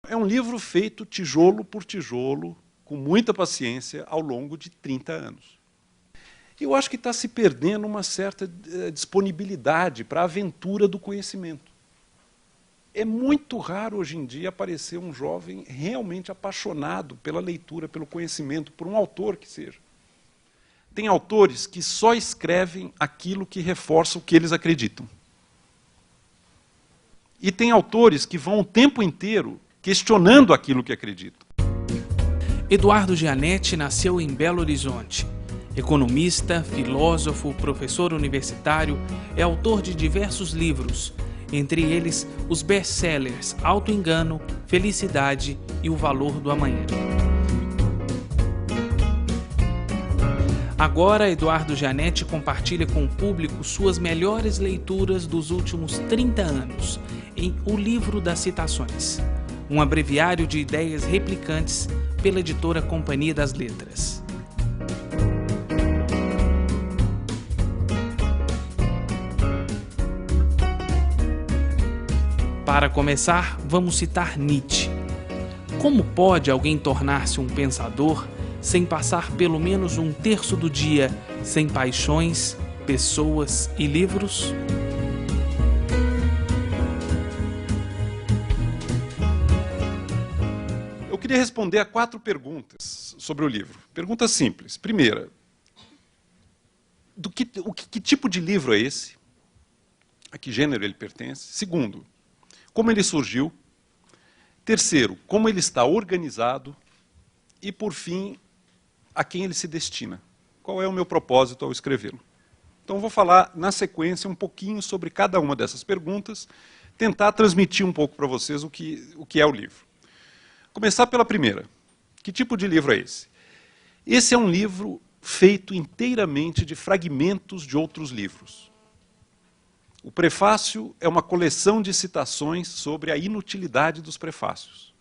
é um livro feito tijolo por tijolo, com muita paciência, ao longo de 30 anos. Eu acho que está se perdendo uma certa disponibilidade para a aventura do conhecimento. É muito raro hoje em dia aparecer um jovem realmente apaixonado pela leitura, pelo conhecimento, por um autor que seja. Tem autores que só escrevem aquilo que reforça o que eles acreditam. E tem autores que vão o tempo inteiro questionando aquilo que acreditam. Eduardo Gianetti nasceu em Belo Horizonte. Economista, filósofo, professor universitário, é autor de diversos livros, entre eles os best-sellers Auto-engano, Felicidade e O Valor do Amanhã. Agora, Eduardo Gianetti compartilha com o público suas melhores leituras dos últimos 30 anos, em O Livro das Citações, um abreviário de ideias replicantes pela editora Companhia das Letras. Para começar, vamos citar Nietzsche. Como pode alguém tornar-se um pensador sem passar pelo menos um terço do dia sem paixões, pessoas e livros? Eu queria responder a 4 perguntas sobre o livro. Pergunta simples. Primeira, que tipo de livro é esse? A que gênero ele pertence? Segundo, como ele surgiu? Terceiro, como ele está organizado? E, por fim, a quem ele se destina? Qual é o meu propósito ao escrevê-lo? Então, vou falar, na sequência, um pouquinho sobre cada uma dessas perguntas, tentar transmitir um pouco para vocês o que é o livro. Começar pela primeira. Que tipo de livro é esse? Esse é um livro feito inteiramente de fragmentos de outros livros. O prefácio é uma coleção de citações sobre a inutilidade dos prefácios.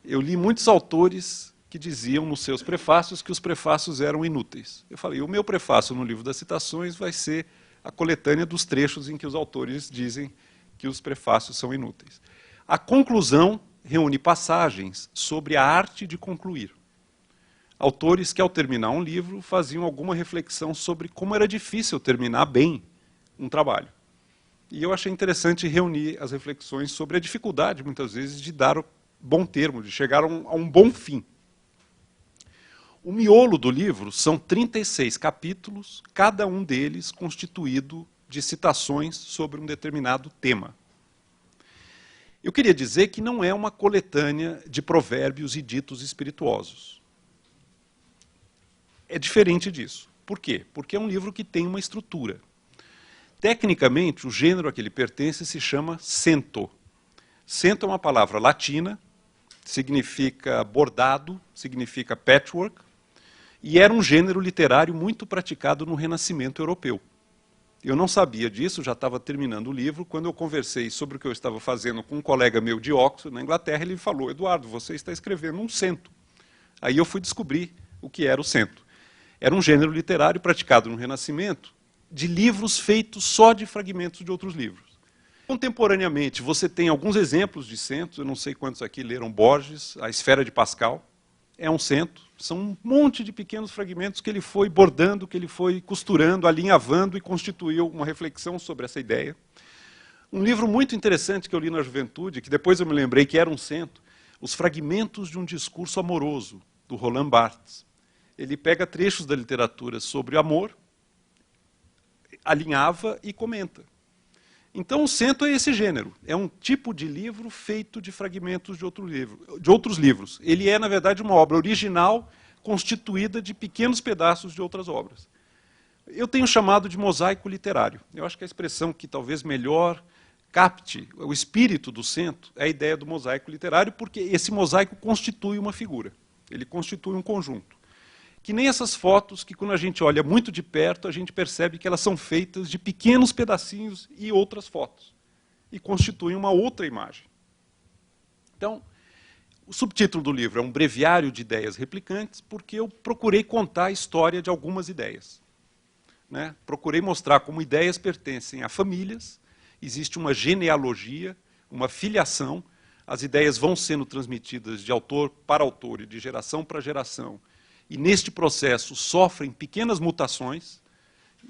Eu li muitos autores que diziam nos seus prefácios que os prefácios eram inúteis. Eu falei, o meu prefácio no livro das citações vai ser a coletânea dos trechos em que os autores dizem que os prefácios são inúteis. A conclusão reúne passagens sobre a arte de concluir. Autores que, ao terminar um livro, faziam alguma reflexão sobre como era difícil terminar bem um trabalho. E eu achei interessante reunir as reflexões sobre a dificuldade, muitas vezes, de dar o bom termo, de chegar a um bom fim. O miolo do livro são 36 capítulos, cada um deles constituído de citações sobre um determinado tema. Eu queria dizer que não é uma coletânea de provérbios e ditos espirituosos. É diferente disso. Por quê? Porque é um livro que tem uma estrutura. Tecnicamente, o gênero a que ele pertence se chama cento. Cento é uma palavra latina, significa bordado, significa patchwork, e era um gênero literário muito praticado no Renascimento europeu. Eu não sabia disso, já estava terminando o livro, quando eu conversei sobre o que eu estava fazendo com um colega meu de Oxford, na Inglaterra, ele falou, Eduardo, você está escrevendo um cento. Aí eu fui descobrir o que era o cento. Era um gênero literário praticado no Renascimento, de livros feitos só de fragmentos de outros livros. Contemporaneamente, você tem alguns exemplos de centos, eu não sei quantos aqui leram Borges, A Esfera de Pascal, é um cento, são um monte de pequenos fragmentos que ele foi bordando, que ele foi costurando, alinhavando e constituiu uma reflexão sobre essa ideia. Um livro muito interessante que eu li na juventude, que depois eu me lembrei que era um cento, Os Fragmentos de um Discurso Amoroso, do Roland Barthes. Ele pega trechos da literatura sobre o amor, alinhava e comenta. Então, o cento é esse gênero. É um tipo de livro feito de fragmentos de outros livros. Ele é, na verdade, uma obra original constituída de pequenos pedaços de outras obras. Eu tenho chamado de mosaico literário. Eu acho que a expressão que talvez melhor capte o espírito do cento é a ideia do mosaico literário, porque esse mosaico constitui uma figura. Ele constitui um conjunto. Que nem essas fotos que, quando a gente olha muito de perto, a gente percebe que elas são feitas de pequenos pedacinhos e outras fotos. E constituem uma outra imagem. Então, o subtítulo do livro é um breviário de ideias replicantes, porque eu procurei contar a história de algumas ideias. Né? Procurei mostrar como ideias pertencem a famílias, existe uma genealogia, uma filiação, as ideias vão sendo transmitidas de autor para autor e de geração para geração, e neste processo sofrem pequenas mutações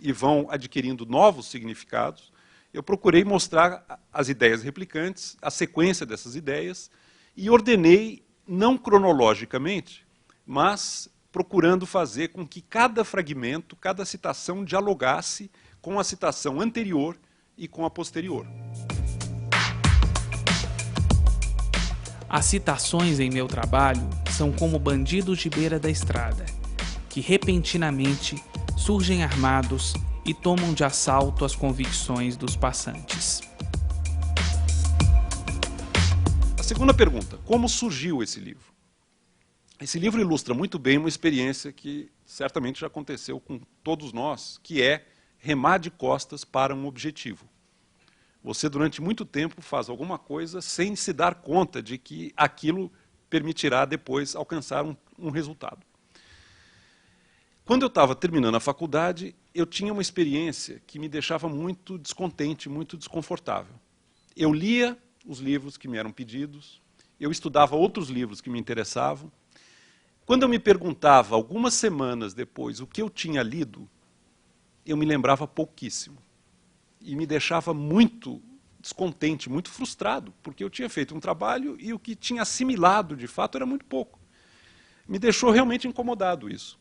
e vão adquirindo novos significados, eu procurei mostrar as ideias replicantes, a sequência dessas ideias, e ordenei, não cronologicamente, mas procurando fazer com que cada fragmento, cada citação dialogasse com a citação anterior e com a posterior. As citações em meu trabalho são como bandidos de beira da estrada, que repentinamente surgem armados e tomam de assalto as convicções dos passantes. A segunda pergunta: como surgiu esse livro? Esse livro ilustra muito bem uma experiência que certamente já aconteceu com todos nós, que é remar de costas para um objetivo. Você, durante muito tempo, faz alguma coisa sem se dar conta de que aquilo permitirá depois alcançar um resultado. Quando eu estava terminando a faculdade, eu tinha uma experiência que me deixava muito descontente, muito desconfortável. Eu lia os livros que me eram pedidos, eu estudava outros livros que me interessavam. Quando eu me perguntava, algumas semanas depois, o que eu tinha lido, eu me lembrava pouquíssimo. E me deixava muito descontente, muito frustrado, porque eu tinha feito um trabalho e o que tinha assimilado, de fato, era muito pouco. Me deixou realmente incomodado isso.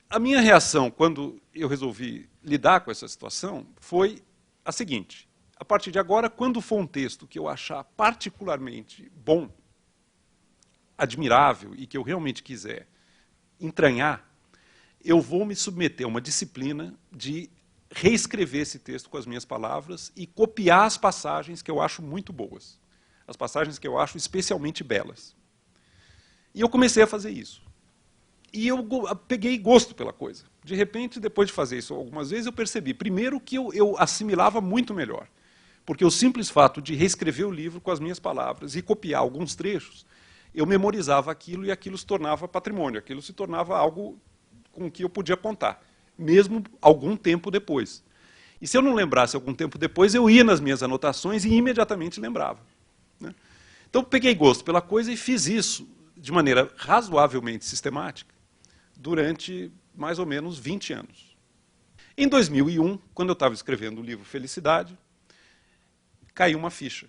A minha reação, quando eu resolvi lidar com essa situação, foi a seguinte: a partir de agora, quando for um texto que eu achar particularmente bom, admirável e que eu realmente quiser entranhar, eu vou me submeter a uma disciplina de reescrever esse texto com as minhas palavras e copiar as passagens que eu acho muito boas, as passagens que eu acho especialmente belas. E eu comecei a fazer isso. E eu peguei gosto pela coisa. De repente, depois de fazer isso algumas vezes, eu percebi, primeiro, que eu assimilava muito melhor, porque o simples fato de reescrever o livro com as minhas palavras e copiar alguns trechos, eu memorizava aquilo e aquilo se tornava patrimônio, aquilo se tornava algo com o que eu podia contar, mesmo algum tempo depois. E se eu não lembrasse algum tempo depois, eu ia nas minhas anotações e imediatamente lembrava, né? Então, peguei gosto pela coisa e fiz isso de maneira razoavelmente sistemática durante mais ou menos 20 anos. Em 2001, quando eu estava escrevendo o livro Felicidade, caiu uma ficha.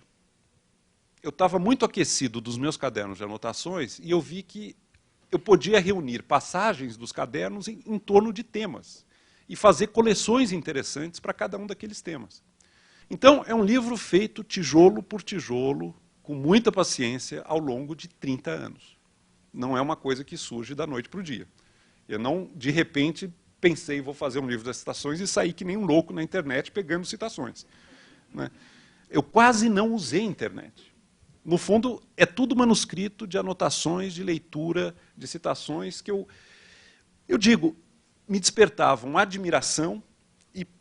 Eu estava muito aquecido dos meus cadernos de anotações e eu vi que eu podia reunir passagens dos cadernos em torno de temas e fazer coleções interessantes para cada um daqueles temas. Então, é um livro feito tijolo por tijolo, com muita paciência, ao longo de 30 anos. Não é uma coisa que surge da noite para o dia. Eu não, de repente, pensei, vou fazer um livro das citações e saí que nem um louco na internet pegando citações, né? Eu quase não usei a internet. No fundo, é tudo manuscrito de anotações, de leitura, de citações que eu digo, me despertavam admiração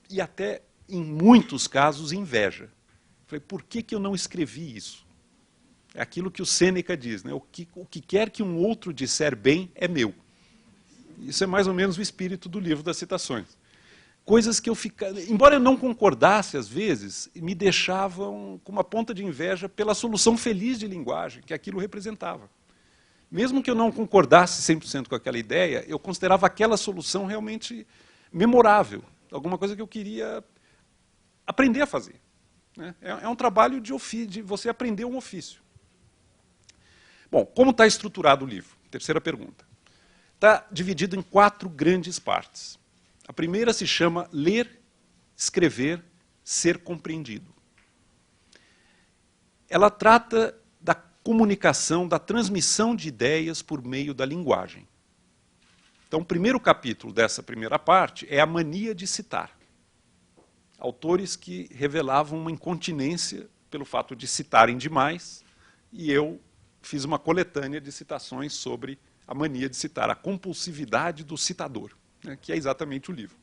e até, em muitos casos, inveja. Falei, por que eu não escrevi isso? É aquilo que o Sêneca diz, né? O que quer que um outro disser bem é meu. Isso é mais ou menos o espírito do livro das citações. Coisas que eu ficava, embora eu não concordasse às vezes, me deixavam com uma ponta de inveja pela solução feliz de linguagem que aquilo representava. Mesmo que eu não concordasse 100% com aquela ideia, eu considerava aquela solução realmente memorável, alguma coisa que eu queria aprender a fazer, né? É um trabalho de você aprender um ofício. Bom, como está estruturado o livro? Terceira pergunta. Está dividido em 4 grandes partes. A primeira se chama Ler, Escrever, Ser Compreendido. Ela trata da comunicação, da transmissão de ideias por meio da linguagem. Então, o primeiro capítulo dessa primeira parte é a mania de citar. Autores que revelavam uma incontinência pelo fato de citarem demais, e eu fiz uma coletânea de citações sobre a mania de citar, a compulsividade do citador, né, que é exatamente o livro.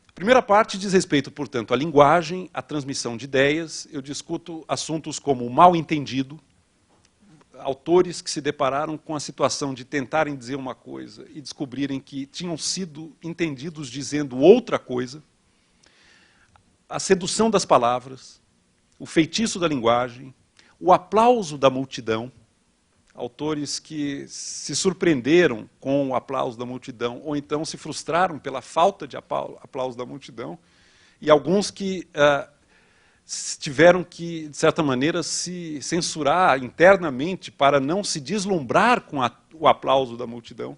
A primeira parte diz respeito, portanto, à linguagem, à transmissão de ideias. Eu discuto assuntos como o mal-entendido, autores que se depararam com a situação de tentarem dizer uma coisa e descobrirem que tinham sido entendidos dizendo outra coisa, a sedução das palavras, O Feitiço da Linguagem, O Aplauso da Multidão, autores que se surpreenderam com o aplauso da multidão, ou então se frustraram pela falta de aplauso da multidão, e alguns que tiveram que, de certa maneira, se censurar internamente para não se deslumbrar com o aplauso da multidão.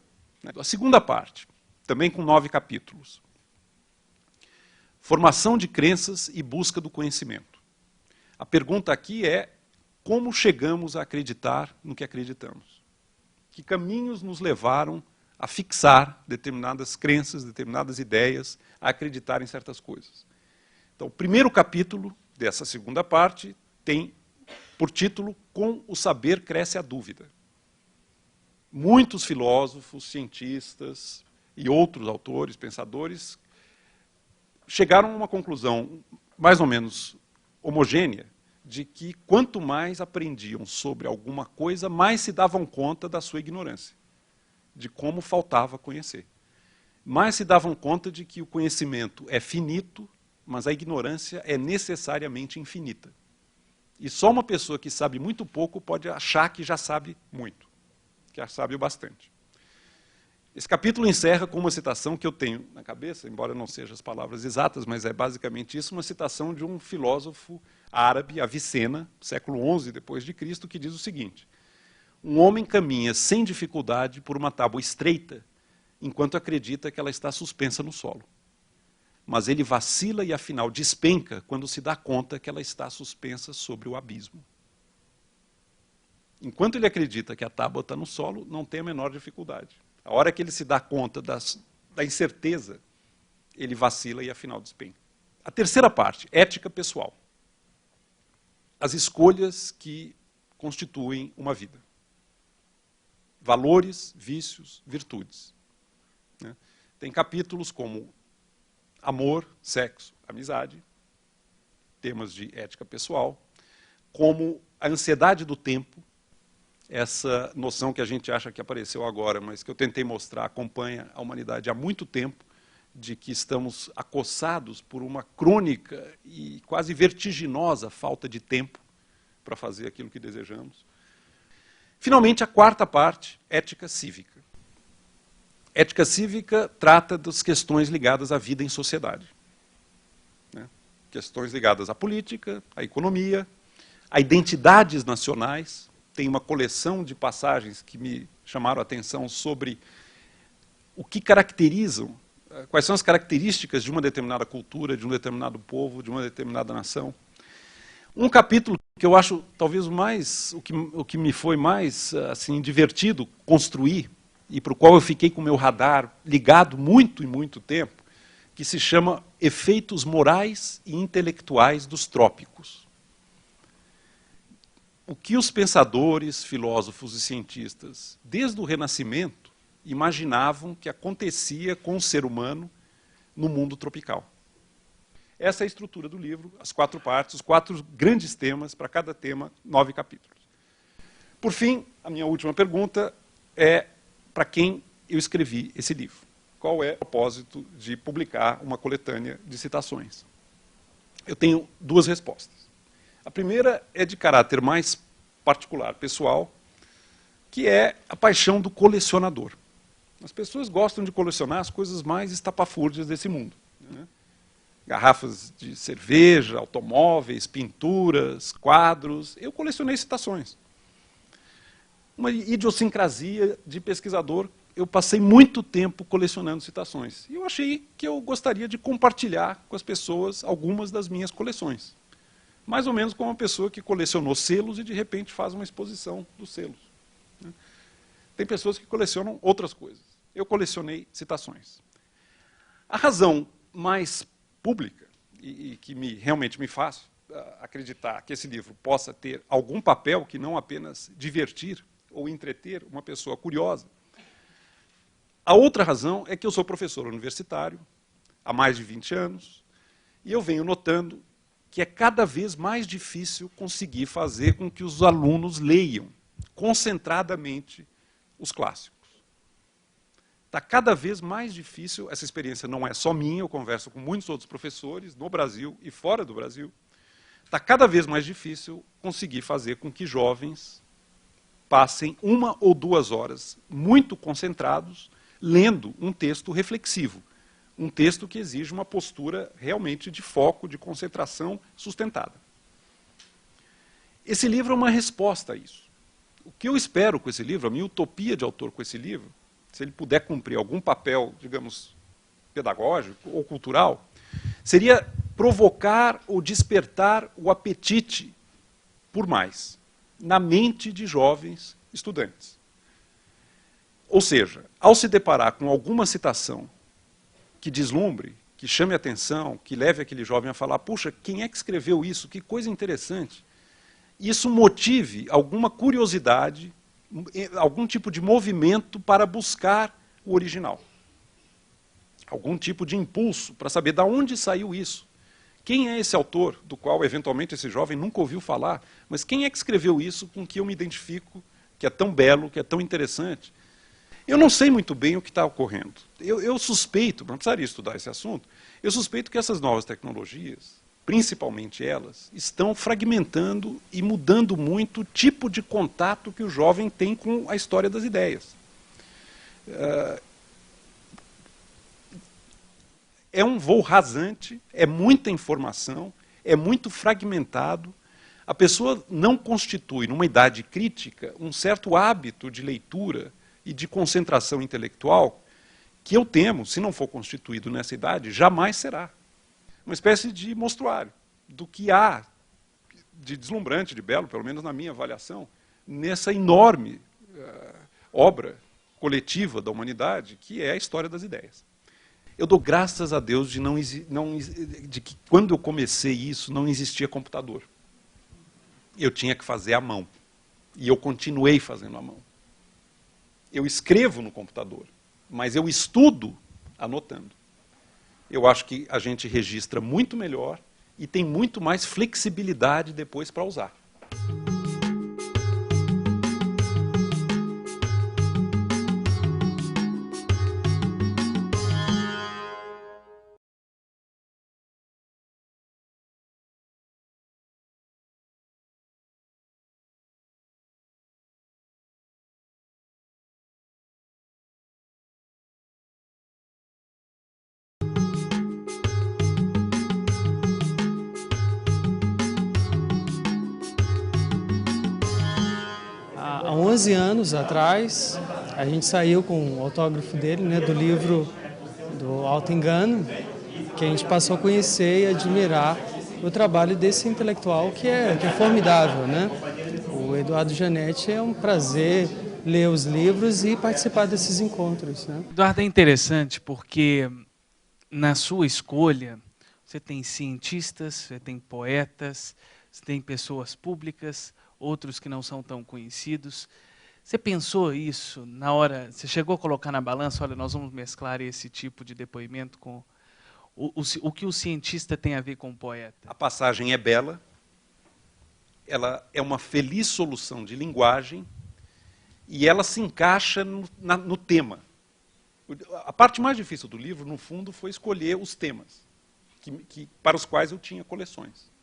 A segunda parte, também com 9 capítulos. Formação de crenças e busca do conhecimento. A pergunta aqui é: como chegamos a acreditar no que acreditamos? Que caminhos nos levaram a fixar determinadas crenças, determinadas ideias, a acreditar em certas coisas? Então, o primeiro capítulo dessa segunda parte tem por título Com o Saber Cresce a Dúvida. Muitos filósofos, cientistas e outros autores, pensadores, chegaram a uma conclusão mais ou menos homogênea, de que quanto mais aprendiam sobre alguma coisa, mais se davam conta da sua ignorância, de como faltava conhecer. Mais se davam conta de que o conhecimento é finito, mas a ignorância é necessariamente infinita. E só uma pessoa que sabe muito pouco pode achar que já sabe muito, que já sabe o bastante. Esse capítulo encerra com uma citação que eu tenho na cabeça, embora não sejam as palavras exatas, mas é basicamente isso, uma citação de um filósofo árabe, Avicena, século XI depois de Cristo, que diz o seguinte: um homem caminha sem dificuldade por uma tábua estreita, enquanto acredita que ela está suspensa no solo. Mas ele vacila e afinal despenca quando se dá conta que ela está suspensa sobre o abismo. Enquanto ele acredita que a tábua está no solo, não tem a menor dificuldade. A hora que ele se dá conta da incerteza, ele vacila e afinal despenca. A terceira parte, ética pessoal. As escolhas que constituem uma vida. Valores, vícios, virtudes. Tem capítulos como amor, sexo, amizade, temas de ética pessoal, como a ansiedade do tempo, essa noção que a gente acha que apareceu agora, mas que eu tentei mostrar, acompanha a humanidade há muito tempo, de que estamos acossados por uma crônica e quase vertiginosa falta de tempo para fazer aquilo que desejamos. Finalmente, a quarta parte, ética cívica. Ética cívica trata das questões ligadas à vida em sociedade. Questões ligadas à política, à economia, a identidades nacionais. Tem uma coleção de passagens que me chamaram a atenção sobre o que caracterizam, quais são as características de uma determinada cultura, de um determinado povo, de uma determinada nação. Um capítulo que eu acho talvez o que me foi mais assim, divertido construir, e para o qual eu fiquei com o meu radar ligado muito e muito tempo, que se chama Efeitos Morais e Intelectuais dos Trópicos. O que os pensadores, filósofos e cientistas, desde o Renascimento, imaginavam que acontecia com o ser humano no mundo tropical. Essa é a estrutura do livro, as 4 partes, os 4 grandes temas, para cada tema, 9 capítulos. Por fim, a minha última pergunta é para quem eu escrevi esse livro. Qual é o propósito de publicar uma coletânea de citações? Eu tenho 2 respostas. A primeira é de caráter mais particular, pessoal, que é a paixão do colecionador. As pessoas gostam de colecionar as coisas mais estapafúrdias desse mundo. Garrafas de cerveja, automóveis, pinturas, quadros. Eu colecionei citações. Uma idiosincrasia de pesquisador. Eu passei muito tempo colecionando citações. E eu achei que eu gostaria de compartilhar com as pessoas algumas das minhas coleções. Mais ou menos como uma pessoa que colecionou selos e, de repente, faz uma exposição dos selos. Tem pessoas que colecionam outras coisas. Eu colecionei citações. A razão mais pública, e que realmente me faz acreditar que esse livro possa ter algum papel que não apenas divertir ou entreter uma pessoa curiosa, a outra razão é que eu sou professor universitário há mais de 20 anos, e eu venho notando que é cada vez mais difícil conseguir fazer com que os alunos leiam concentradamente os clássicos. Está cada vez mais difícil, essa experiência não é só minha, eu converso com muitos outros professores, no Brasil e fora do Brasil, está cada vez mais difícil conseguir fazer com que jovens passem 1 ou 2 horas muito concentrados lendo um texto reflexivo, um texto que exige uma postura realmente de foco, de concentração sustentada. Esse livro é uma resposta a isso. O que eu espero com esse livro, a minha utopia de autor com esse livro, se ele puder cumprir algum papel, digamos, pedagógico ou cultural, seria provocar ou despertar o apetite por mais na mente de jovens estudantes. Ou seja, ao se deparar com alguma citação que deslumbre, que chame a atenção, que leve aquele jovem a falar, puxa, quem é que escreveu isso? Que coisa interessante. Isso motive alguma curiosidade, algum tipo de movimento para buscar o original. Algum tipo de impulso para saber de onde saiu isso. Quem é esse autor, do qual, eventualmente, esse jovem nunca ouviu falar, mas quem é que escreveu isso com que eu me identifico, que é tão belo, que é tão interessante? Eu não sei muito bem o que está ocorrendo. Eu suspeito, não precisaria estudar esse assunto, eu suspeito que essas novas tecnologias, principalmente elas, estão fragmentando e mudando muito o tipo de contato que o jovem tem com a história das ideias. É um voo rasante, é muita informação, é muito fragmentado. A pessoa não constitui, numa idade crítica, um certo hábito de leitura e de concentração intelectual que eu temo, se não for constituído nessa idade, jamais será. Uma espécie de mostruário do que há de deslumbrante, de belo, pelo menos na minha avaliação, nessa enorme obra coletiva da humanidade, que é a história das ideias. Eu dou graças a Deus de que quando eu comecei isso não existia computador. Eu tinha que fazer à mão. E eu continuei fazendo à mão. Eu escrevo no computador, mas eu estudo anotando. Eu acho que a gente registra muito melhor e tem muito mais flexibilidade depois para usar. Há 11 anos atrás, a gente saiu com o autógrafo dele, né, do livro do Auto-Engano, que a gente passou a conhecer e admirar o trabalho desse intelectual que é formidável, né? O Eduardo Gianetti, é um prazer ler os livros e participar desses encontros, né? Eduardo, é interessante porque na sua escolha você tem cientistas, você tem poetas, você tem pessoas públicas, outros que não são tão conhecidos. Você pensou isso na hora, você chegou a colocar na balança, olha, nós vamos mesclar esse tipo de depoimento com o que o cientista tem a ver com o poeta? A passagem é bela, ela é uma feliz solução de linguagem e ela se encaixa no tema. A parte mais difícil do livro, no fundo, foi escolher os temas para os quais eu tinha coleções.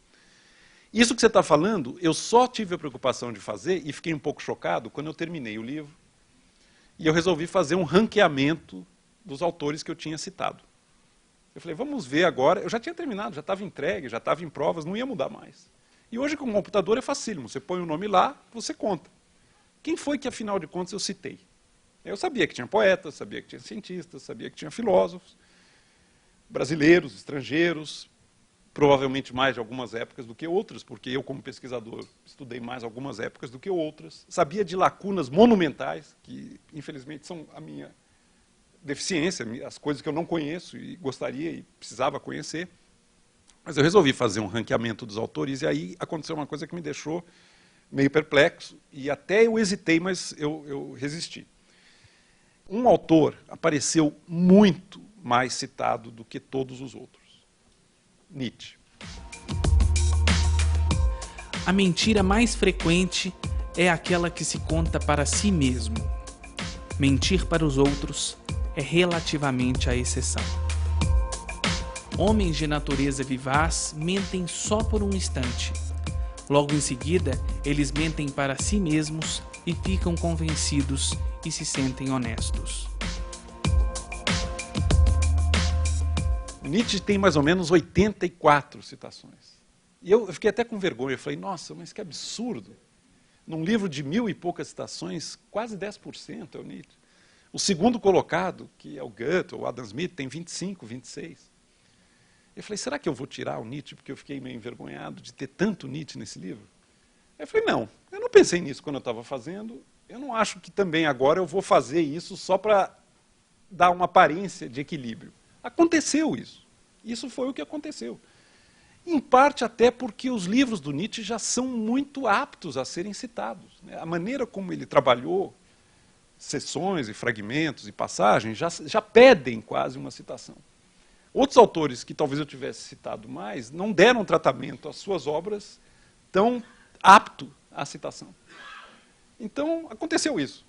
Isso que você está falando, eu só tive a preocupação de fazer, e fiquei um pouco chocado, quando eu terminei o livro, e eu resolvi fazer um ranqueamento dos autores que eu tinha citado. Eu falei, vamos ver agora, eu já tinha terminado, já estava entregue, já estava em provas, não ia mudar mais. E hoje com o computador é facílimo, você põe o nome lá, você conta. Quem foi que, afinal de contas, eu citei? Eu sabia que tinha poetas, sabia que tinha cientistas, sabia que tinha filósofos, brasileiros, estrangeiros, provavelmente mais de algumas épocas do que outras, porque eu, como pesquisador, estudei mais algumas épocas do que outras. Sabia de lacunas monumentais, que, infelizmente, são a minha deficiência, as coisas que eu não conheço e gostaria e precisava conhecer. Mas eu resolvi fazer um ranqueamento dos autores, e aí aconteceu uma coisa que me deixou meio perplexo, e até eu hesitei, mas eu resisti. Um autor apareceu muito mais citado do que todos os outros. Nietzsche. A mentira mais frequente é aquela que se conta para si mesmo. Mentir para os outros é relativamente a exceção. homens de natureza vivaz mentem só por um instante. Logo em seguida, eles mentem para si mesmos e ficam convencidos e se sentem honestos. Nietzsche tem mais ou menos 84 citações. E eu fiquei até com vergonha. Eu falei, nossa, mas que absurdo. Num livro de 1000 e poucas citações, quase 10% é o Nietzsche. O segundo colocado, que é o Goethe ou o Adam Smith, tem 25, 26. Eu falei, será que eu vou tirar o Nietzsche porque eu fiquei meio envergonhado de ter tanto Nietzsche nesse livro? Eu falei, não, eu não pensei nisso quando eu estava fazendo. Eu não acho que também agora eu vou fazer isso só para dar uma aparência de equilíbrio. Aconteceu isso. Isso foi o que aconteceu. Em parte até porque os livros do Nietzsche já são muito aptos a serem citados. A maneira como ele trabalhou seções e fragmentos e passagens já pedem quase uma citação. Outros autores que talvez eu tivesse citado mais não deram tratamento às suas obras tão apto à citação. Então, aconteceu isso.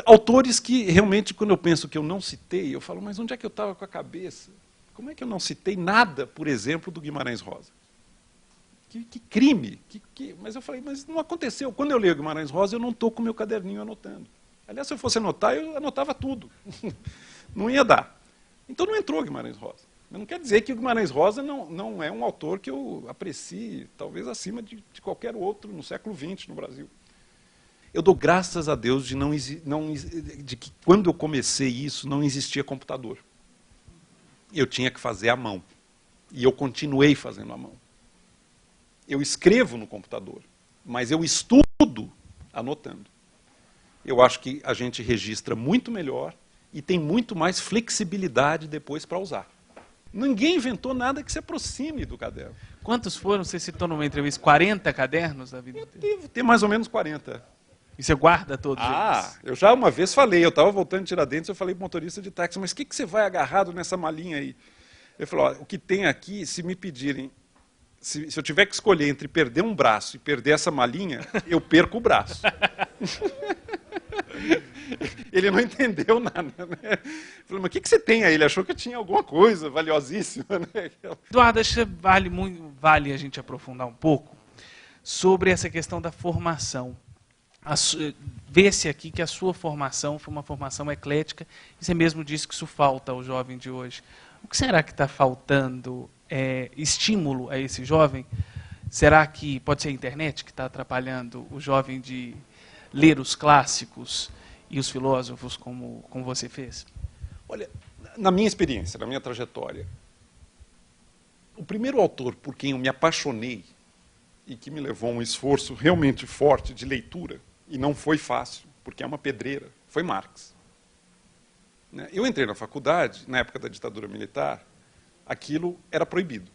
Autores que realmente, quando eu penso que eu não citei, eu falo, mas onde é que eu estava com a cabeça? Como é que eu não citei nada, por exemplo, do Guimarães Rosa? Que crime! Mas eu falei, mas não aconteceu. Quando eu leio Guimarães Rosa, eu não estou com o meu caderninho anotando. Aliás, se eu fosse anotar, eu anotava tudo. Não ia dar. Então não entrou Guimarães Rosa. Mas não quer dizer que o Guimarães Rosa não é um autor que eu aprecie, talvez acima de qualquer outro no século XX no Brasil. Eu dou graças a Deus de que quando eu comecei isso, não existia computador. Eu tinha que fazer à mão. E eu continuei fazendo à mão. Eu escrevo no computador, mas eu estudo anotando. Eu acho que a gente registra muito melhor e tem muito mais flexibilidade depois para usar. Ninguém inventou nada que se aproxime do caderno. Quantos foram? Você citou numa entrevista 40 cadernos da vida? Eu devo ter mais ou menos 40. E você guarda todos eles? Eu já uma vez falei, eu estava voltando de Tiradentes, eu falei para o motorista de táxi, mas o que você vai agarrado nessa malinha aí? Ele falou, ó, o que tem aqui, se me pedirem, se eu tiver que escolher entre perder um braço e perder essa malinha, eu perco o braço. Ele não entendeu nada. Né? Falei, mas o que você tem aí? Ele achou que eu tinha alguma coisa valiosíssima. Né? Eduardo, acho que vale a gente aprofundar um pouco sobre essa questão da formação. Vê-se aqui que a sua formação foi uma formação eclética, e você mesmo disse que isso falta ao jovem de hoje. O que será que está faltando estímulo a esse jovem? Será que pode ser a internet que está atrapalhando o jovem de ler os clássicos e os filósofos como você fez? Olha, na minha experiência, na minha trajetória, o primeiro autor por quem eu me apaixonei e que me levou a um esforço realmente forte de leitura, e não foi fácil, porque é uma pedreira, foi Marx. Eu entrei na faculdade, na época da ditadura militar, aquilo era proibido.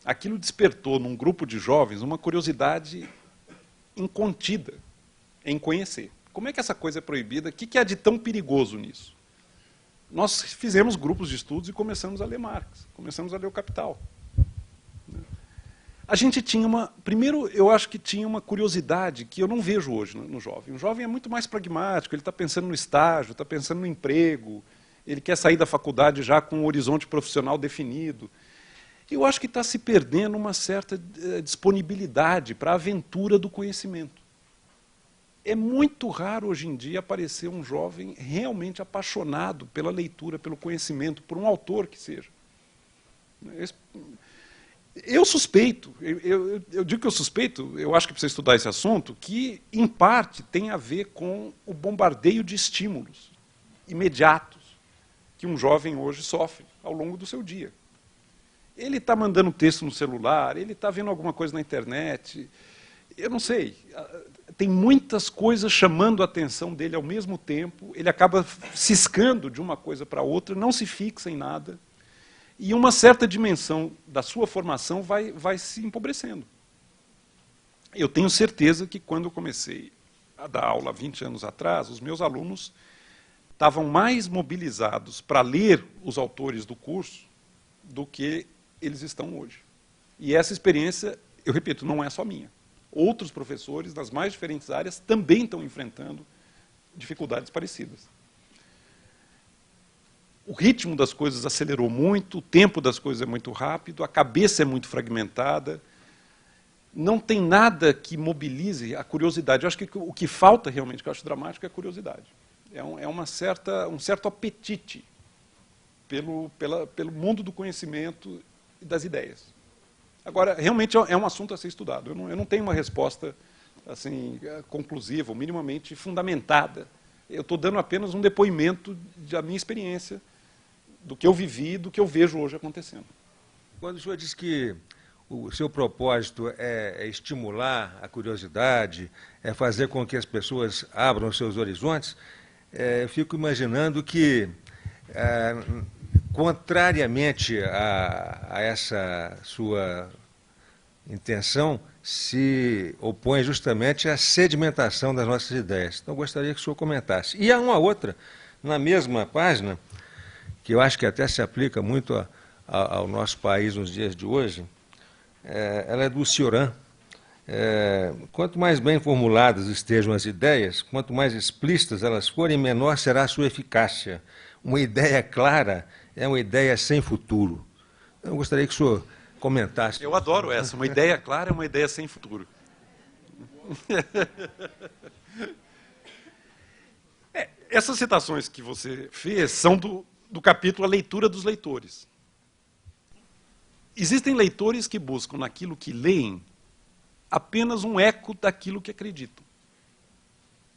Aquilo despertou num grupo de jovens uma curiosidade incontida em conhecer. Como é que essa coisa é proibida? O que há de tão perigoso nisso? Nós fizemos grupos de estudos e começamos a ler Marx, começamos a ler o Capital. A gente tinha primeiro, eu acho que tinha uma curiosidade que eu não vejo hoje no jovem. O jovem é muito mais pragmático, ele está pensando no estágio, está pensando no emprego, ele quer sair da faculdade já com um horizonte profissional definido. Eu acho que está se perdendo uma certa disponibilidade para a aventura do conhecimento. É muito raro hoje em dia aparecer um jovem realmente apaixonado pela leitura, pelo conhecimento, por um autor que seja. Eu suspeito, eu digo que eu suspeito, eu acho que precisa estudar esse assunto, que, em parte, tem a ver com o bombardeio de estímulos imediatos que um jovem hoje sofre ao longo do seu dia. Ele está mandando texto no celular, ele está vendo alguma coisa na internet, eu não sei, tem muitas coisas chamando a atenção dele ao mesmo tempo, ele acaba ciscando de uma coisa para outra, não se fixa em nada, e uma certa dimensão da sua formação vai se empobrecendo. Eu tenho certeza que quando eu comecei a dar aula 20 anos atrás, os meus alunos estavam mais mobilizados para ler os autores do curso do que eles estão hoje. E essa experiência, eu repito, não é só minha. Outros professores, nas mais diferentes áreas, também estão enfrentando dificuldades parecidas. o ritmo das coisas acelerou muito, o tempo das coisas é muito rápido, a cabeça é muito fragmentada, não tem nada que mobilize a curiosidade. Eu acho que o que falta realmente, que eu acho dramático, é a curiosidade. É um certo apetite pelo mundo do conhecimento e das ideias. Agora, realmente é um assunto a ser estudado. Eu não tenho uma resposta assim, conclusiva, ou minimamente fundamentada. Eu estou dando apenas um depoimento da minha experiência, do que eu vivi e do que eu vejo hoje acontecendo. Quando o senhor diz que o seu propósito é estimular a curiosidade, é fazer com que as pessoas abram seus horizontes, eu fico imaginando que, contrariamente a essa sua intenção, se opõe justamente à sedimentação das nossas ideias. Então, eu gostaria que o senhor comentasse. E há uma outra, na mesma página, que eu acho que até se aplica muito ao nosso país nos dias de hoje, ela é do Cioran. Quanto mais bem formuladas estejam as ideias, quanto mais explícitas elas forem, menor será a sua eficácia. Uma ideia clara é uma ideia sem futuro. Eu gostaria que o senhor comentasse. Eu adoro essa. Uma ideia clara é uma ideia sem futuro. Essas citações que você fez são do capítulo A Leitura dos Leitores. Existem leitores que buscam naquilo que leem apenas um eco daquilo que acreditam.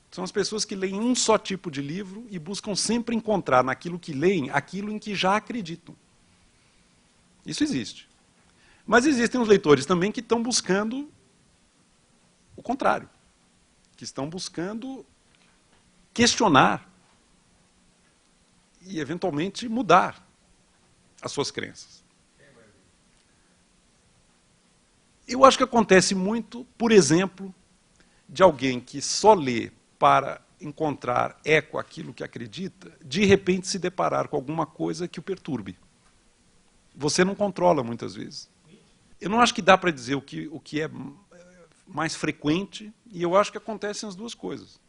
São as pessoas que leem um só tipo de livro e buscam sempre encontrar naquilo que leem aquilo em que já acreditam. Isso existe. Mas existem os leitores também que estão buscando o contrário, que estão buscando questionar e, eventualmente, mudar as suas crenças. Eu acho que acontece muito, por exemplo, de alguém que só lê para encontrar eco àquilo que acredita, de repente se deparar com alguma coisa que o perturbe. Você não controla muitas vezes. Eu não acho que dá para dizer o que é mais frequente, e eu acho que acontecem as duas coisas.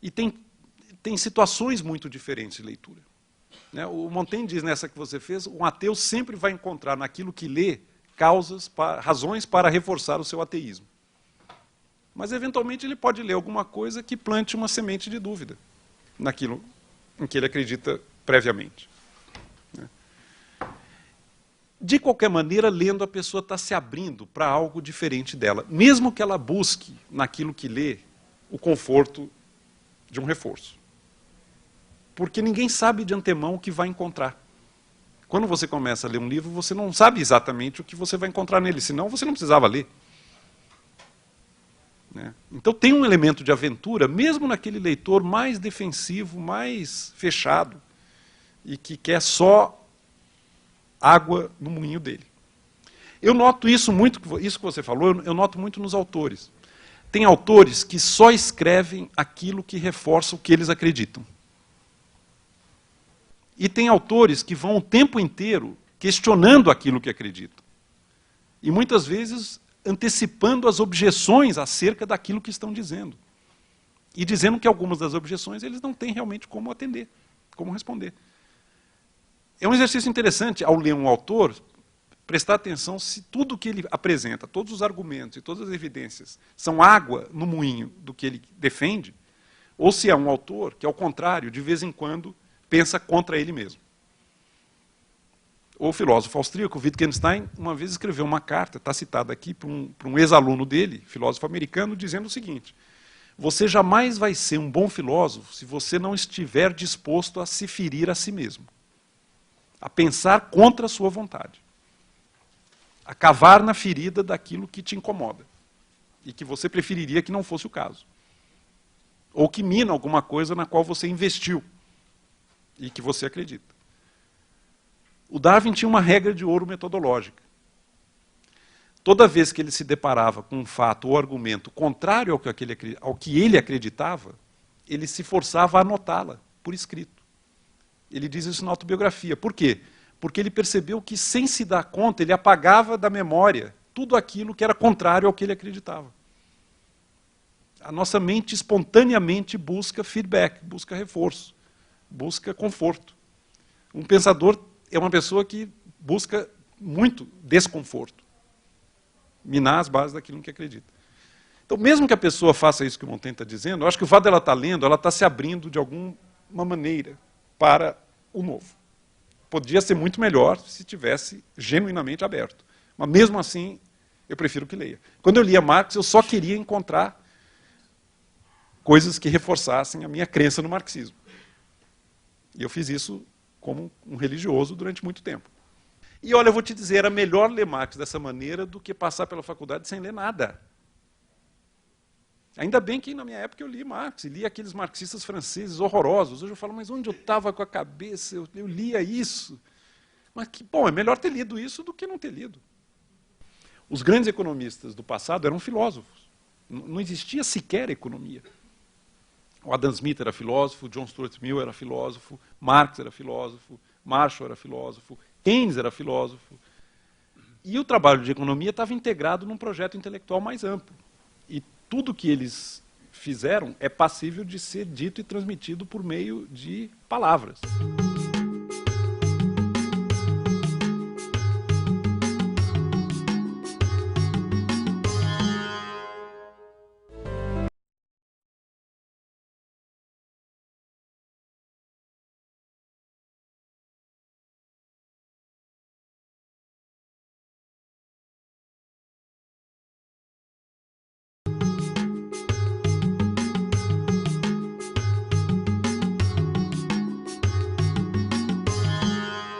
E tem situações muito diferentes de leitura. O Montaigne diz nessa que você fez, um ateu sempre vai encontrar naquilo que lê razões para reforçar o seu ateísmo. Mas, eventualmente, ele pode ler alguma coisa que plante uma semente de dúvida naquilo em que ele acredita previamente. De qualquer maneira, lendo, a pessoa está se abrindo para algo diferente dela, mesmo que ela busque, naquilo que lê, o conforto de um reforço. Porque ninguém sabe de antemão o que vai encontrar. Quando você começa a ler um livro, você não sabe exatamente o que você vai encontrar nele, senão você não precisava ler. Então tem um elemento de aventura, mesmo naquele leitor mais defensivo, mais fechado, e que quer só água no moinho dele. Eu noto isso muito, isso que você falou, eu noto muito nos autores. Tem autores que só escrevem aquilo que reforça o que eles acreditam. E tem autores que vão o tempo inteiro questionando aquilo que acreditam. E muitas vezes antecipando as objeções acerca daquilo que estão dizendo. E dizendo que algumas das objeções eles não têm realmente como atender, como responder. É um exercício interessante, ao ler um autor, prestar atenção se tudo que ele apresenta, todos os argumentos e todas as evidências, são água no moinho do que ele defende, ou se é um autor que, ao contrário, de vez em quando, pensa contra ele mesmo. O filósofo austríaco Wittgenstein, uma vez escreveu uma carta, está citada aqui, para um ex-aluno dele, filósofo americano, dizendo o seguinte: você jamais vai ser um bom filósofo se você não estiver disposto a se ferir a si mesmo, a pensar contra a sua vontade, a cavar na ferida daquilo que te incomoda e que você preferiria que não fosse o caso, ou que mina alguma coisa na qual você investiu e que você acredita. O Darwin tinha uma regra de ouro metodológica. Toda vez que ele se deparava com um fato ou argumento contrário ao que ele acreditava, ele se forçava a anotá-la por escrito. Ele diz isso na autobiografia. Por quê? Porque ele percebeu que, sem se dar conta, ele apagava da memória tudo aquilo que era contrário ao que ele acreditava. A nossa mente espontaneamente busca feedback, busca reforço, busca conforto. Um pensador é uma pessoa que busca muito desconforto, minar as bases daquilo em que acredita. Então, mesmo que a pessoa faça isso que o Montaigne está dizendo, eu acho que o fato dela estar lendo, ela está se abrindo de alguma maneira para o novo. Podia ser muito melhor se tivesse genuinamente aberto. Mas, mesmo assim, eu prefiro que leia. Quando eu lia Marx, eu só queria encontrar coisas que reforçassem a minha crença no marxismo. E eu fiz isso como um religioso durante muito tempo. E, olha, eu vou te dizer, era melhor ler Marx dessa maneira do que passar pela faculdade sem ler nada. Ainda bem que, na minha época, eu li Marx, e li aqueles marxistas franceses horrorosos. Hoje eu falo, mas onde eu estava com a cabeça? Eu lia isso. Mas, bom, é melhor ter lido isso do que não ter lido. Os grandes economistas do passado eram filósofos. Não existia sequer economia. O Adam Smith era filósofo, John Stuart Mill era filósofo, Marx era filósofo, Marshall era filósofo, Keynes era filósofo. E o trabalho de economia estava integrado num projeto intelectual mais amplo. E tudo que eles fizeram é passível de ser dito e transmitido por meio de palavras.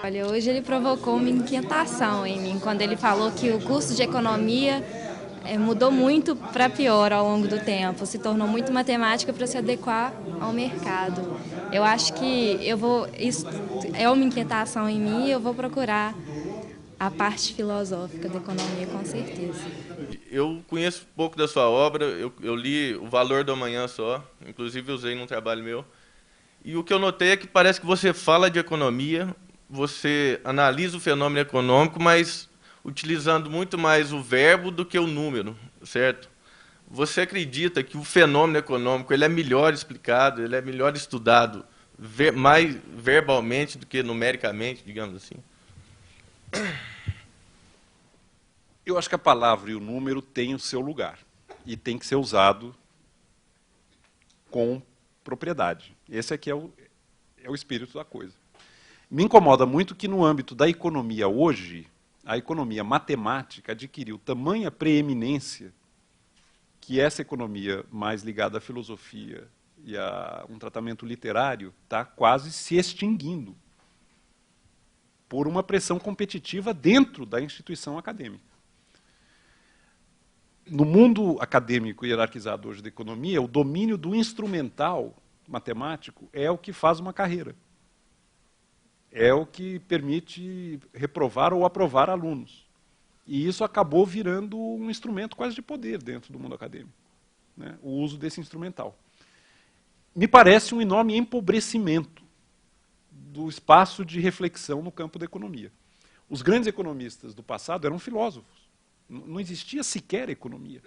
Olha, hoje ele provocou uma inquietação em mim, quando ele falou que o curso de economia mudou muito para pior ao longo do tempo, se tornou muito matemática para se adequar ao mercado. Eu acho que isso é uma inquietação em mim e eu vou procurar a parte filosófica da economia, com certeza. Eu conheço pouco da sua obra, eu li O Valor do Amanhã só, inclusive usei num trabalho meu, e o que eu notei é que parece que você fala de economia, você analisa o fenômeno econômico, mas utilizando muito mais o verbo do que o número, certo? Você acredita que o fenômeno econômico ele é melhor explicado, ele é melhor estudado mais verbalmente do que numericamente, digamos assim? Eu acho que a palavra e o número têm o seu lugar e tem que ser usado com propriedade. Esse aqui é o espírito da coisa. Me incomoda muito que, no âmbito da economia hoje, a economia matemática adquiriu tamanha preeminência que essa economia mais ligada à filosofia e a um tratamento literário está quase se extinguindo por uma pressão competitiva dentro da instituição acadêmica. No mundo acadêmico hierarquizado hoje da economia, o domínio do instrumental matemático é o que faz uma carreira. É o que permite reprovar ou aprovar alunos. E isso acabou virando um instrumento quase de poder dentro do mundo acadêmico, né? O uso desse instrumental. Me parece um enorme empobrecimento do espaço de reflexão no campo da economia. Os grandes economistas do passado eram filósofos. Não existia sequer economia.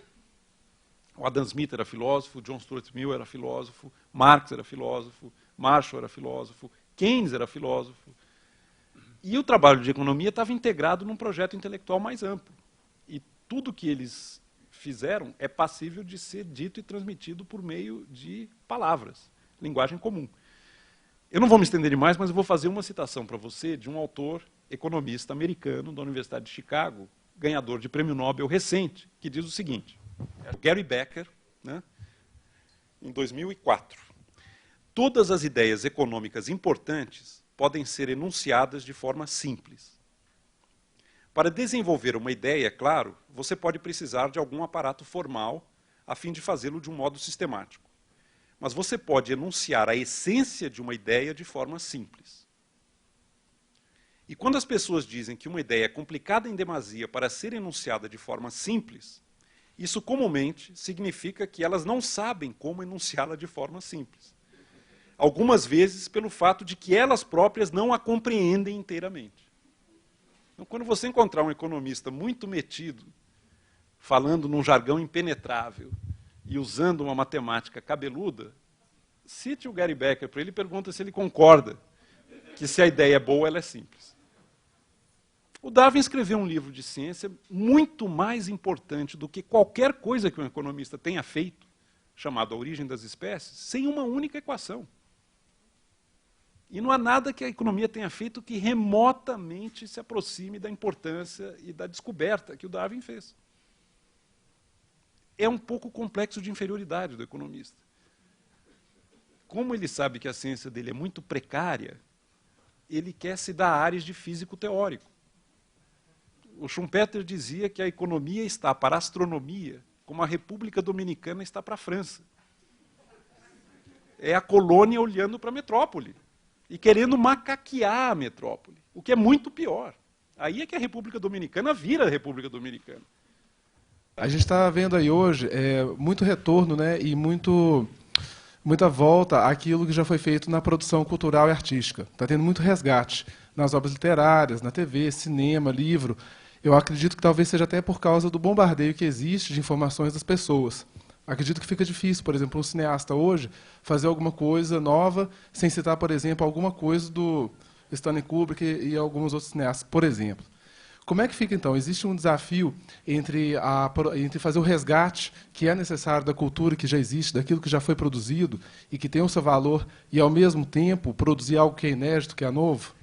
O Adam Smith era filósofo, John Stuart Mill era filósofo, Marx era filósofo, Marshall era filósofo, Keynes era filósofo. E o trabalho de economia estava integrado num projeto intelectual mais amplo. E tudo que eles fizeram é passível de ser dito e transmitido por meio de palavras, linguagem comum. Eu não vou me estender demais, mas eu vou fazer uma citação para você de um autor economista americano da Universidade de Chicago, ganhador de prêmio Nobel recente, que diz o seguinte, Gary Becker, né, em 2004. Todas as ideias econômicas importantes podem ser enunciadas de forma simples. Para desenvolver uma ideia, claro, você pode precisar de algum aparato formal a fim de fazê-lo de um modo sistemático. Mas você pode enunciar a essência de uma ideia de forma simples. E quando as pessoas dizem que uma ideia é complicada em demasia para ser enunciada de forma simples, isso comumente significa que elas não sabem como enunciá-la de forma simples. Algumas vezes pelo fato de que elas próprias não a compreendem inteiramente. Então, quando você encontrar um economista muito metido, falando num jargão impenetrável e usando uma matemática cabeluda, cite o Gary Becker para ele e pergunta se ele concorda que se a ideia é boa, ela é simples. O Darwin escreveu um livro de ciência muito mais importante do que qualquer coisa que um economista tenha feito, chamado A Origem das Espécies, sem uma única equação. E não há nada que a economia tenha feito que remotamente se aproxime da importância e da descoberta que o Darwin fez. É um pouco complexo de inferioridade do economista. Como ele sabe que a ciência dele é muito precária, ele quer se dar ares de físico teórico. O Schumpeter dizia que a economia está para a astronomia como a República Dominicana está para a França. É a colônia olhando para a metrópole e querendo macaquear a metrópole, o que é muito pior. Aí é que a República Dominicana vira a República Dominicana. A gente está vendo aí hoje muito retorno, né, e muita volta àquilo que já foi feito na produção cultural e artística. Está tendo muito resgate nas obras literárias, na TV, cinema, livro. Eu acredito que talvez seja até por causa do bombardeio que existe de informações das pessoas. Acredito que fica difícil, por exemplo, um cineasta hoje fazer alguma coisa nova sem citar, por exemplo, alguma coisa do Stanley Kubrick e alguns outros cineastas, por exemplo. Como é que fica, então? Existe um desafio entre fazer o resgate que é necessário da cultura que já existe, daquilo que já foi produzido e que tem o seu valor, e, ao mesmo tempo, produzir algo que é inédito, que é novo?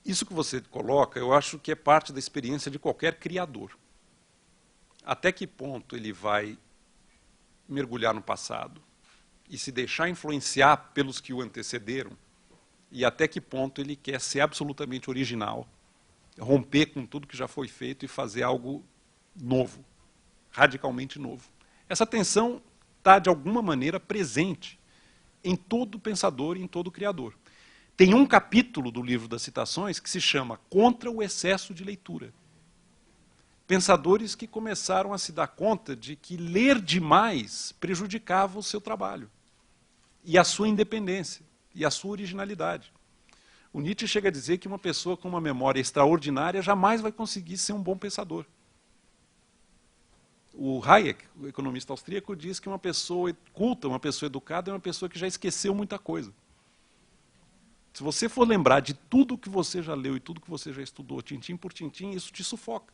Isso que você coloca, eu acho que é parte da experiência de qualquer criador. Até que ponto ele vai mergulhar no passado e se deixar influenciar pelos que o antecederam, e até que ponto ele quer ser absolutamente original, romper com tudo que já foi feito e fazer algo novo, radicalmente novo. Essa tensão está, de alguma maneira, presente em todo pensador e em todo criador. Tem um capítulo do livro das citações que se chama Contra o Excesso de Leitura. Pensadores que começaram a se dar conta de que ler demais prejudicava o seu trabalho, e a sua independência, e a sua originalidade. O Nietzsche chega a dizer que uma pessoa com uma memória extraordinária jamais vai conseguir ser um bom pensador. O Hayek, o economista austríaco, diz que uma pessoa culta, uma pessoa educada, é uma pessoa que já esqueceu muita coisa. Se você for lembrar de tudo que você já leu e tudo que você já estudou, tintim por tintim, isso te sufoca.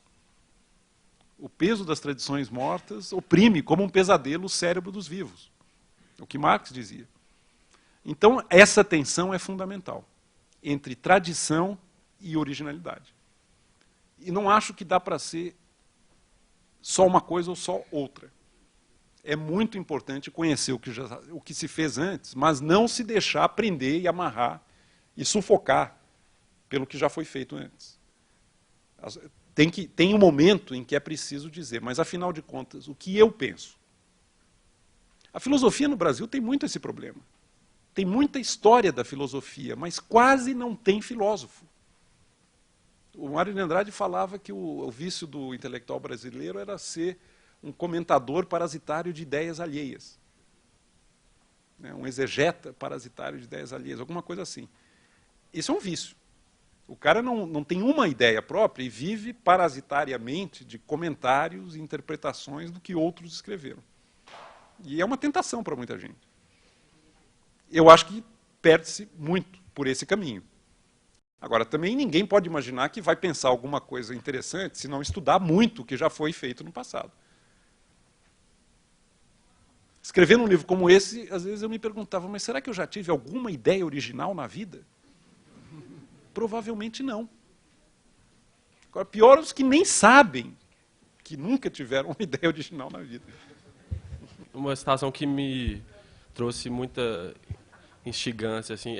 O peso das tradições mortas oprime, como um pesadelo, o cérebro dos vivos. É o que Marx dizia. Então, essa tensão é fundamental entre tradição e originalidade. E não acho que dá para ser só uma coisa ou só outra. É muito importante conhecer o que se fez antes, mas não se deixar prender e amarrar e sufocar pelo que já foi feito antes. Tem um momento em que é preciso dizer, mas afinal de contas, o que eu penso? A filosofia no Brasil tem muito esse problema. Tem muita história da filosofia, mas quase não tem filósofo. O Mário de Andrade falava que o vício do intelectual brasileiro era ser um comentador parasitário de ideias alheias. Um exegeta parasitário de ideias alheias, alguma coisa assim. Isso é um vício. O cara não tem uma ideia própria e vive parasitariamente de comentários e interpretações do que outros escreveram. E é uma tentação para muita gente. Eu acho que perde-se muito por esse caminho. Agora, também ninguém pode imaginar que vai pensar alguma coisa interessante se não estudar muito o que já foi feito no passado. Escrevendo um livro como esse, às vezes eu me perguntava, mas será que eu já tive alguma ideia original na vida? Provavelmente não. Agora, pior os que nem sabem que nunca tiveram uma ideia original na vida. Uma situação que me trouxe muita instigância, assim,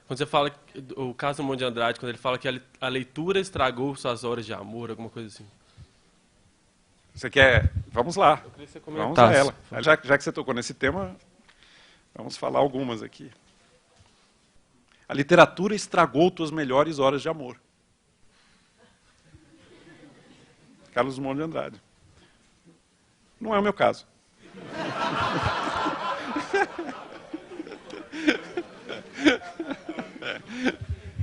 quando você fala, o caso do Monte de Andrade, quando ele fala que a leitura estragou suas horas de amor, alguma coisa assim. Você quer? Vamos lá. Eu queria que você vamos comentasse. a ela. Já que você tocou nesse tema, vamos falar algumas aqui. A literatura estragou tuas melhores horas de amor. Carlos Drummond de Andrade. Não é o meu caso.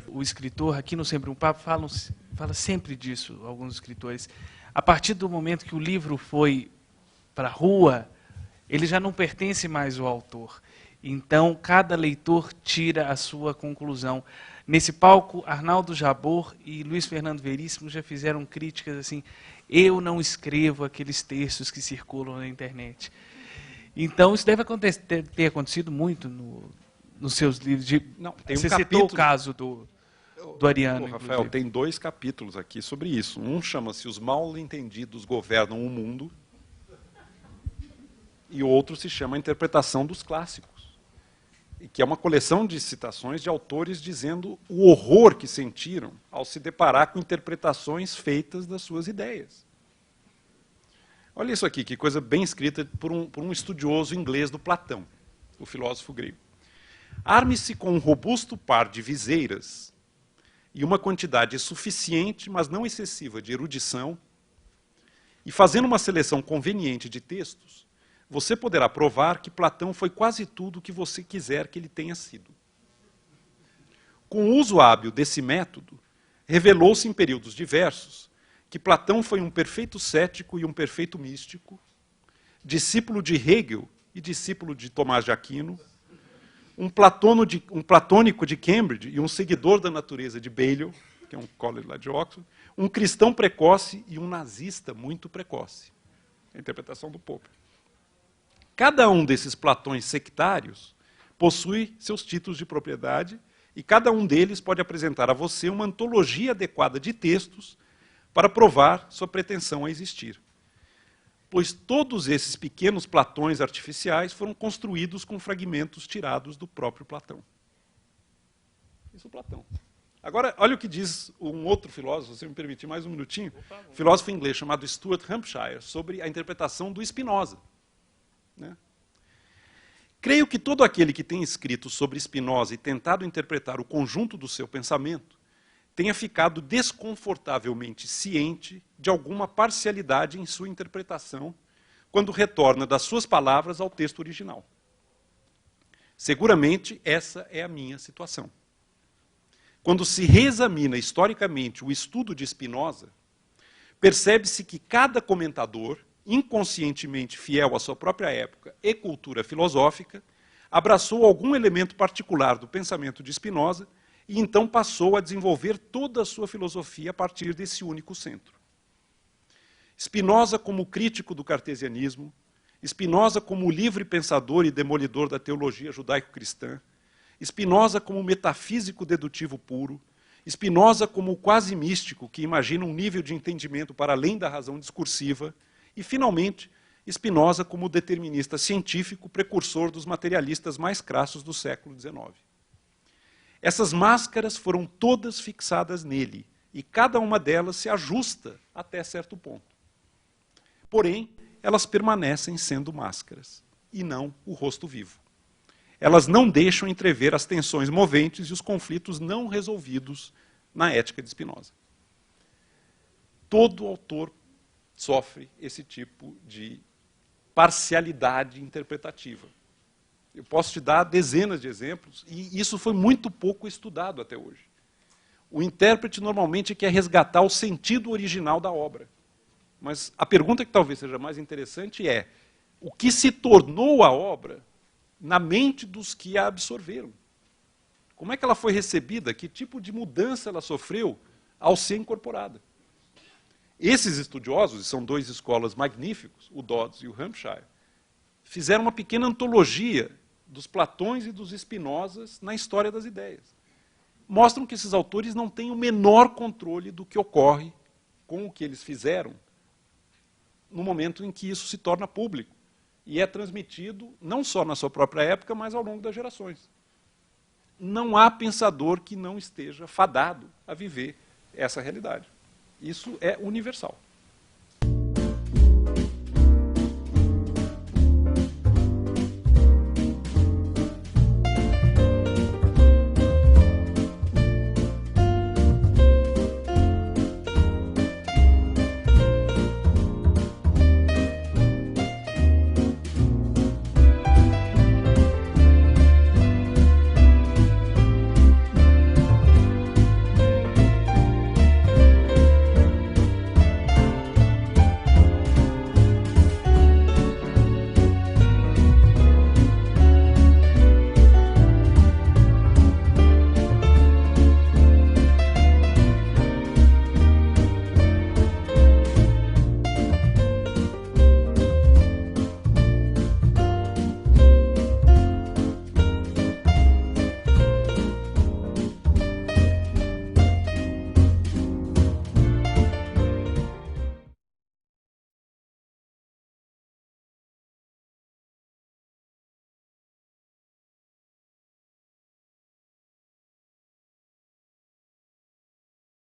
O escritor, aqui no Sempre um Papo, fala sempre disso, alguns escritores. A partir do momento que o livro foi para a rua, ele já não pertence mais ao autor. Então, cada leitor tira a sua conclusão. Nesse palco, Arnaldo Jabor e Luiz Fernando Veríssimo já fizeram críticas assim: eu não escrevo aqueles textos que circulam na internet. Então, isso deve ter acontecido muito nos seus livros. Não, tem Você um citou o capítulo... caso do Ariano. Rafael, inclusive. tem 2 capítulos aqui sobre isso. Um chama-se Os Mal Entendidos Governam o Mundo, e o outro se chama A Interpretação dos Clássicos, que é uma coleção de citações de autores dizendo o horror que sentiram ao se deparar com interpretações feitas das suas ideias. Olha isso aqui, que coisa bem escrita por um estudioso inglês do Platão, o filósofo grego. Arme-se com um robusto par de viseiras e uma quantidade suficiente, mas não excessiva, de erudição, e fazendo uma seleção conveniente de textos, você poderá provar que Platão foi quase tudo o que você quiser que ele tenha sido. Com o uso hábil desse método, revelou-se em períodos diversos que Platão foi um perfeito cético e um perfeito místico, discípulo de Hegel e discípulo de Tomás de Aquino, um platônico de Cambridge e um seguidor da natureza de Balliol, que é um college lá de Oxford, um cristão precoce e um nazista muito precoce. A interpretação do Popper. Cada um desses Platões sectários possui seus títulos de propriedade e cada um deles pode apresentar a você uma antologia adequada de textos para provar sua pretensão a existir. Pois todos esses pequenos Platões artificiais foram construídos com fragmentos tirados do próprio Platão. Isso é Platão. Agora, olha o que diz um outro filósofo, se você me permitir mais um minutinho, um filósofo inglês chamado Stuart Hampshire, sobre a interpretação do Spinoza. Né? Creio que todo aquele que tem escrito sobre Spinoza e tentado interpretar o conjunto do seu pensamento tenha ficado desconfortavelmente ciente de alguma parcialidade em sua interpretação quando retorna das suas palavras ao texto original. Seguramente essa é a minha situação. Quando se reexamina historicamente o estudo de Spinoza, percebe-se que cada comentador, inconscientemente fiel à sua própria época e cultura filosófica, abraçou algum elemento particular do pensamento de Spinoza e então passou a desenvolver toda a sua filosofia a partir desse único centro. Spinoza como crítico do cartesianismo, Spinoza como livre pensador e demolidor da teologia judaico-cristã, Spinoza como metafísico dedutivo puro, Spinoza como quase místico que imagina um nível de entendimento para além da razão discursiva, e, finalmente, Spinoza como determinista científico, precursor dos materialistas mais crassos do século XIX. Essas máscaras foram todas fixadas nele, e cada uma delas se ajusta até certo ponto. Porém, elas permanecem sendo máscaras, e não o rosto vivo. Elas não deixam entrever as tensões moventes e os conflitos não resolvidos na ética de Spinoza. Todo autor sofre esse tipo de parcialidade interpretativa. Eu posso te dar dezenas de exemplos, e isso foi muito pouco estudado até hoje. O intérprete normalmente quer resgatar o sentido original da obra. Mas a pergunta que talvez seja mais interessante é: o que se tornou a obra na mente dos que a absorveram? Como é que ela foi recebida? Que tipo de mudança ela sofreu ao ser incorporada? Esses estudiosos, e são dois escolas magníficos, o Dodds e o Hampshire, fizeram uma pequena antologia dos Platões e dos Spinozas na história das ideias. Mostram que esses autores não têm o menor controle do que ocorre com o que eles fizeram no momento em que isso se torna público e é transmitido não só na sua própria época, mas ao longo das gerações. Não há pensador que não esteja fadado a viver essa realidade. Isso é universal.